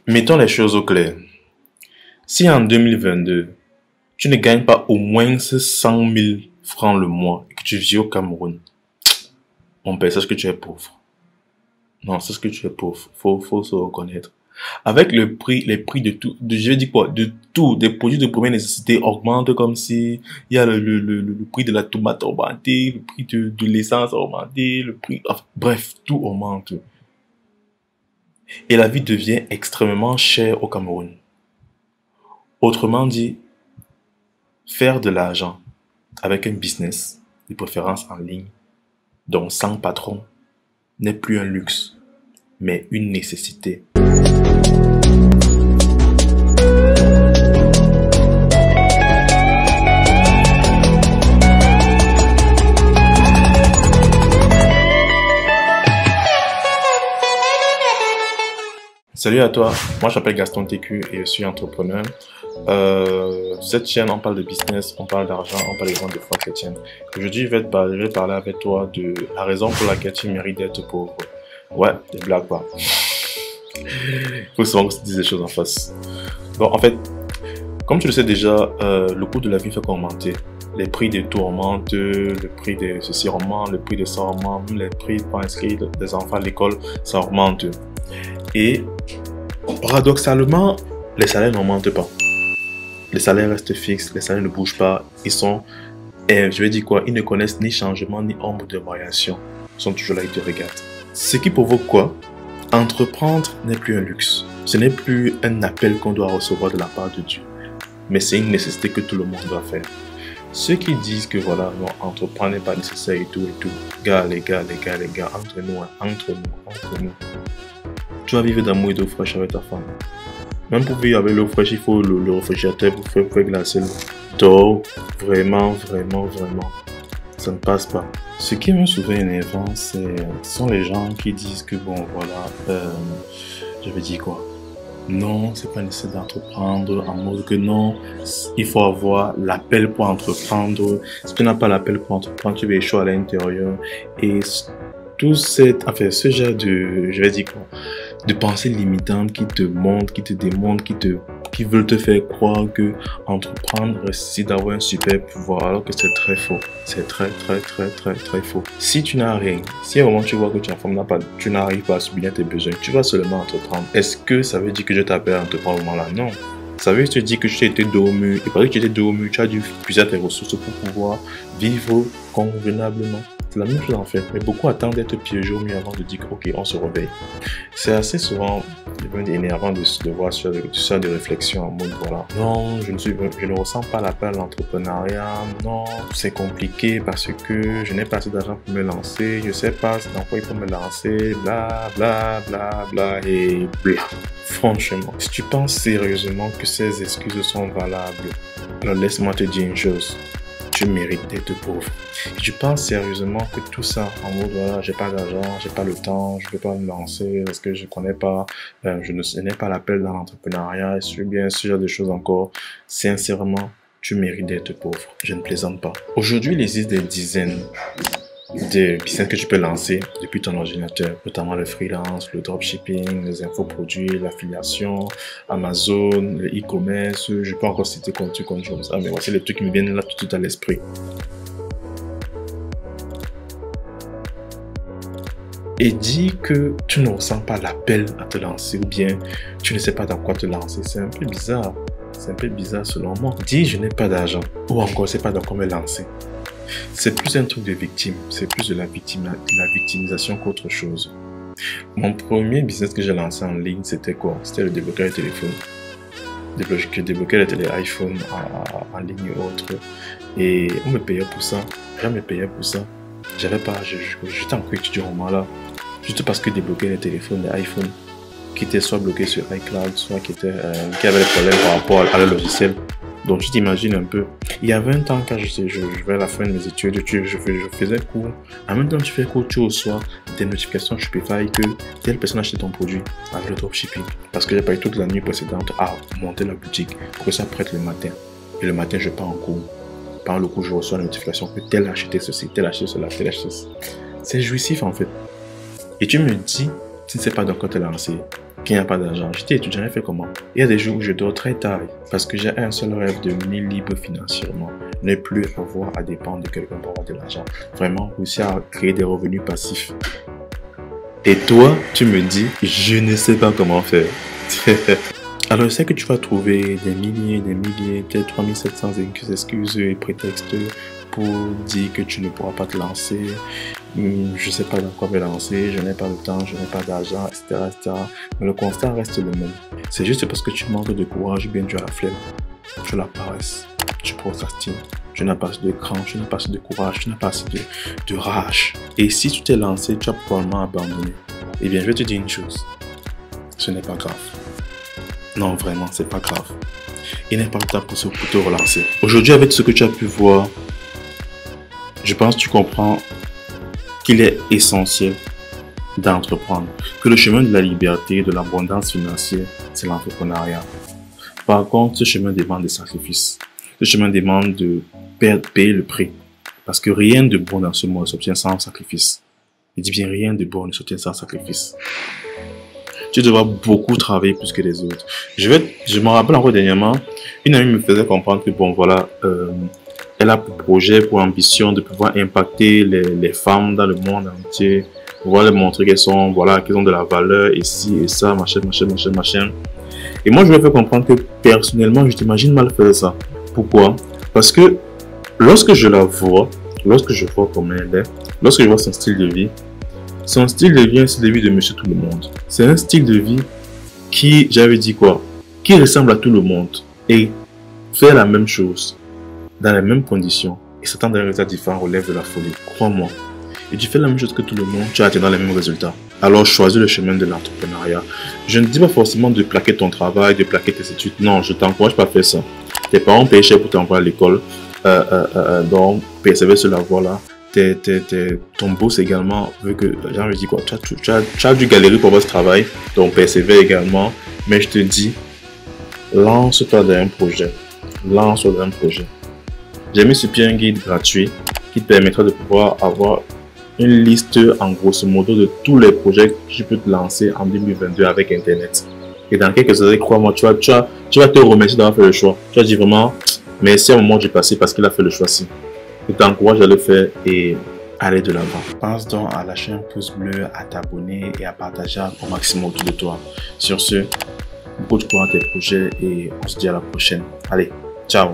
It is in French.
Mettons les choses au clair. Si en 2022, tu ne gagnes pas au moins 100 000 francs le mois et que tu vis au Cameroun, mon père, sache que tu es pauvre. Non, c'est ce que tu es pauvre. Faut se reconnaître. Avec les prix de tout, je vais dire quoi, de tout, des produits de première nécessité augmentent comme si il y a le prix de la tomate a augmenté, le prix de l'essence a augmenté, le prix, enfin, bref, tout augmente. Et la vie devient extrêmement chère au Cameroun. Autrement dit, faire de l'argent avec un business, de préférence en ligne, donc sans patron, n'est plus un luxe, mais une nécessité. Salut à toi, moi je m'appelle Gaston TQ et je suis entrepreneur. Cette chaîne, on parle de business, on parle d'argent, on parle également de foi chrétienne. Aujourd'hui, je vais parler avec toi de la raison pour laquelle tu mérites d'être pauvre. Ouais, des blagues pas. Il faut souvent que tu dises des choses en face. Bon, en fait, comme tu le sais déjà, le coût de la vie fait qu'augmenter. Les prix des tout augmentent, le prix de ceci augmente, le prix de ça augmente, même les prix pour inscrire des enfants à l'école, ça augmente. Et paradoxalement, les salaires n'augmentent pas. Les salaires restent fixes, les salaires ne bougent pas. Ils sont, je vais dire quoi, ils ne connaissent ni changement ni ombre de variation. Ils sont toujours là, ils te regardent. Ce qui provoque quoi? Entreprendre n'est plus un luxe. Ce n'est plus un appel qu'on doit recevoir de la part de Dieu. Mais c'est une nécessité que tout le monde doit faire. Ceux qui disent que voilà, non, entreprendre n'est pas nécessaire et tout. Les gars, entre nous. Tu vas vivre d'amour et d'eau fraîche avec ta femme. Même pour vivre avec l'eau fraîche, il faut le réfrigérateur pour faire glacer l'eau. Donc, vraiment, ça ne passe pas. Ce qui me souvent énervant, ce sont les gens qui disent que bon, voilà, je vais dire quoi. Non, c'est pas nécessaire d'entreprendre, en mode que non, il faut avoir l'appel pour entreprendre. Si tu n'as pas l'appel pour entreprendre, tu vas échouer à l'intérieur. Et tout ce genre de, je vais dire quoi, de pensées limitantes qui te montrent, qui te démontrent, qui veulent te faire croire que entreprendre c'est d'avoir un super pouvoir, alors que c'est très faux. C'est très faux. Si tu n'as rien, si à un moment tu vois que tu n'arrives pas à subvenir tes besoins, tu vas seulement entreprendre. Est-ce que ça veut dire que je t'appelle à entreprendre au moment-là? Non. Ça veut dire que tu étais dos au mur, et parce que tu étais dos au mur, tu as dû puiser tes ressources pour pouvoir vivre convenablement. C'est la même chose en fait, mais beaucoup attendent d'être piégés au mieux avant de dire ok, on se réveille. C'est assez souvent énervant de voir ce genre de réflexion en mode voilà, non, je ne ressens pas l'appel à l'entrepreneuriat, non, c'est compliqué parce que je n'ai pas assez d'argent pour me lancer, je sais pas dans quoi il faut me lancer, bla et bla. Franchement, si tu penses sérieusement que ces excuses sont valables, alors laisse-moi te dire une chose. Tu mérites d'être pauvre. Et tu penses sérieusement que tout ça, en mode voilà, j'ai pas d'argent, j'ai pas le temps, je peux pas me lancer parce que je connais pas, je n'ai pas l'appel dans l'entrepreneuriat, je suis bien ce genre de choses encore. Sincèrement, tu mérites d'être pauvre. Je ne plaisante pas. Aujourd'hui, il existe des dizaines de business que tu peux lancer depuis ton ordinateur, notamment le freelance, le dropshipping, les infoproduits, l'affiliation, Amazon, le e-commerce, je peux encore citer comme ça, mais voici les trucs qui me viennent là tout à l'esprit. Et dis que tu ne ressens pas l'appel à te lancer ou bien tu ne sais pas dans quoi te lancer, c'est un peu bizarre. C'est un peu bizarre selon moi. Dis je n'ai pas d'argent ou encore je ne sais pas dans quoi me lancer. C'est plus un truc de victime, c'est plus de la victimisation qu'autre chose. Mon premier business que j'ai lancé en ligne, c'était quoi? C'était le débloquer de téléphone. Débloquer les iPhone en ligne et autres. Et on me payait pour ça. Rien me payait pour ça. J'avais pas, j'étais en étudiant au moment-là. Juste parce que débloquer les téléphones, les iPhones, qui étaient soit bloqués sur iCloud, soit qui avaient des problèmes par rapport à leur logiciel. Donc tu t'imagines un peu. Il y avait un temps quand je vais à la fin de mes études, je faisais cours. En même temps tu fais cours, tu reçois des notifications Shopify que telle personne a acheté ton produit avec le dropshipping. Parce que j'ai pas eu toute la nuit précédente à monter la boutique pour que ça prête le matin. Et le matin je pars en cours. Pendant le cours je reçois la notification que tel a acheté ceci, tel a acheté cela, tel a acheté ceci. C'est jouissif en fait. Et tu me dis, tu ne sais pas dans quoi te lancer. qu'il n'y a pas d'argent. J'étais étudiant, j'ai fait comment? Il y a des jours où je dors très tard parce que j'ai un seul rêve, de devenir libre financièrement. Ne plus avoir à dépendre de quelqu'un pour avoir de l'argent. Vraiment, réussir à créer des revenus passifs. Et toi, tu me dis, je ne sais pas comment faire. Alors, je sais que tu vas trouver des milliers, peut-être 3700 excuses et prétextes pour dire que tu ne pourras pas te lancer. Je ne sais pas dans quoi me lancer, je n'ai pas le temps, je n'ai pas d'argent, etc., etc. Mais le constat reste le même. C'est juste parce que tu manques de courage ou bien tu as la flemme, tu as la paresse, tu procrastines, tu n'as pas assez de cran, tu n'as pas assez de courage, tu n'as pas assez de rage. Et si tu t'es lancé, tu as probablement abandonné. Eh bien, je vais te dire une chose, ce n'est pas grave. Non, vraiment, c'est pas grave. Il n'est pas le temps pour te relancer. Aujourd'hui, avec ce que tu as pu voir, je pense que tu comprends qu'il est essentiel d'entreprendre. Que le chemin de la liberté, de l'abondance financière, c'est l'entrepreneuriat. Par contre, ce chemin demande des sacrifices. Ce chemin demande de payer le prix. Parce que rien de bon dans ce monde ne s'obtient sans sacrifice. Je dis bien rien de bon ne s'obtient sans sacrifice. Tu devras beaucoup travailler plus que les autres. Je me rappelle encore dernièrement, une amie me faisait comprendre que bon voilà, elle a pour projet, pour ambition de pouvoir impacter les femmes dans le monde entier, pouvoir leur montrer qu'elles sont, voilà, qu'elles ont de la valeur, ici et ça, machin. Et moi, je lui ai fait comprendre que personnellement, je t'imagine mal faire ça. Pourquoi? Parce que lorsque je la vois, lorsque je vois comment elle est, lorsque je vois son style de vie, son style de vie est un style de vie de monsieur tout le monde. C'est un style de vie qui, j'avais dit quoi, qui ressemble à tout le monde et faire la même chose dans les mêmes conditions et s'attendre à un résultat différent relève de la folie. Crois-moi. Et tu fais la même chose que tout le monde, tu atteindras les mêmes résultats. Alors choisis le chemin de l'entrepreneuriat. Je ne dis pas forcément de plaquer ton travail, de plaquer tes études. Non, je t'encourage pas à faire ça. Tes parents payent cher pour t'envoyer à l'école. Donc, persévère sur la voie là. Ton boss également veut que, j'ai envie de dire quoi, tu as dû galérer pour votre travail, donc persévère également. Mais je te dis, lance-toi dans un projet. Lance-toi dans un projet. J'ai mis sur pied un guide gratuit qui te permettra de pouvoir avoir une liste en grosso modo de tous les projets que tu peux te lancer en 2022 avec Internet. Et dans quelques années, crois-moi, tu vas te remercier d'avoir fait le choix. Tu vas dire vraiment, merci à un moment du passé parce qu'il a fait le choix-ci. Je t'encourage à le faire et aller de l'avant. Pense donc à lâcher un pouce bleu, à t'abonner et à partager au maximum autour de toi. Sur ce, beaucoup de courage à tes projets et on se dit à la prochaine. Allez, ciao!